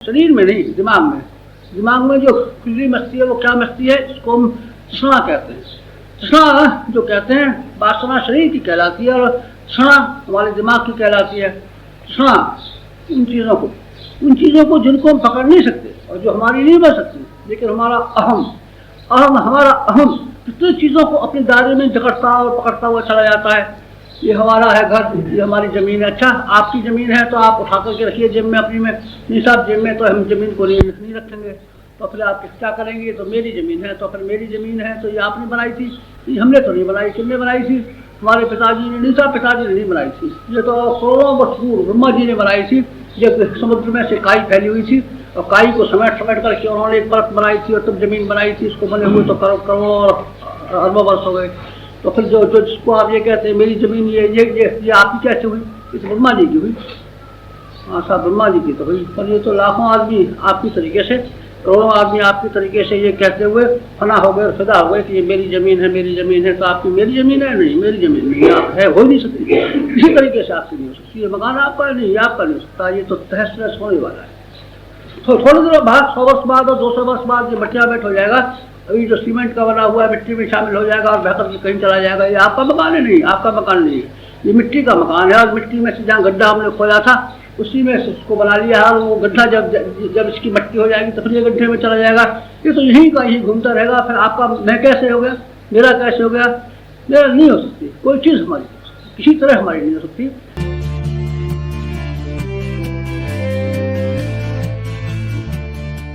शरीर में नहीं, दिमाग में। दिमाग में जो खुजली मस्ती है वो क्या मस्ती है, इसको हम तृष्णा कहते हैं। तृष्णा जो कहते हैं, वासना शरीर की कहलाती है और तृष्णा हमारे दिमाग की कहलाती है। तृष्णा उन चीज़ों को जिनको हम पकड़ नहीं सकते और जो हमारी नहीं बन सकती, लेकिन हमारा हमारा अहम कितनी चीज़ों को अपने दायरे में जकड़ता और पकड़ता हुआ चला जाता है। ये हमारा है घर, ये हमारी ज़मीन है। अच्छा, आपकी ज़मीन है तो आप उठा करके रखिए जेब में अपनी में, नहीं साहब जेब में तो हम ज़मीन को नहीं रखेंगे, तो फिर आप क्या करेंगे, तो मेरी ज़मीन है, तो फिर मेरी ज़मीन है तो ये आपने बनाई थी, ये हमने तो नहीं बनाई। किसने बनाई थी? हमारे पिताजी ने। नहीं साहब, पिताजी ने नहीं बनाई थी, ये तो करोड़ों वर्ष पूर्व ब्रह्मा जी ने बनाई थी, जब समुद्र में से काई फैली हुई थी और काई को समेट करके उन्होंने एक परत बनाई थी और तब ज़मीन बनाई थी। इसको बने हुए तो करोड़ों अरबों वर्ष हो गए। तो फिर जो जिसको आप ये कहते हैं मेरी ज़मीन, ये आपकी कैसे हुई? ये तो ब्रह्मा जी की हुई। हाँ साहब, ब्रह्मा जी की तो हुई, पर ये तो लाखों आदमी आपकी तरीके से, करोड़ों आदमी आपकी तरीके से ये कहते हुए फना हो गए, फिदा हो गए कि ये मेरी ज़मीन है, मेरी ज़मीन है। तो आपकी मेरी ज़मीन है? नहीं, मेरी ज़मीन नहीं, आप है, हो नहीं सकती। किसी तरीके से आपसे नहीं हो सकती। ये मकान आपका नहीं, आपका नहीं हो सकता। ये तो तहस नहस होने वाला है। तो थोड़ी देर बाद, 100 वर्ष बाद और 200 वर्ष बाद ये मटिया बैठ हो जाएगा। अभी जो सीमेंट का बना हुआ है मिट्टी में शामिल हो जाएगा और बहकर के कहीं चला जाएगा। ये आपका मकान है? नहीं, आपका मकान नहीं है, ये मिट्टी का मकान है। और मिट्टी में से जहाँ गड्ढा हमने खोदा था उसी में से उसको बना लिया है, और वो गड्ढा जब इसकी मिट्टी हो जाएगी तो फिर ये गड्ढे में चला जाएगा। ये तो यहीं का यहीं घूमता रहेगा। फिर आपका मैं कैसे हो गया, मेरा कैसे हो गया? मेरा नहीं हो सकती कोई चीज़ हमारी, किसी तरह हमारी नहीं हो सकती।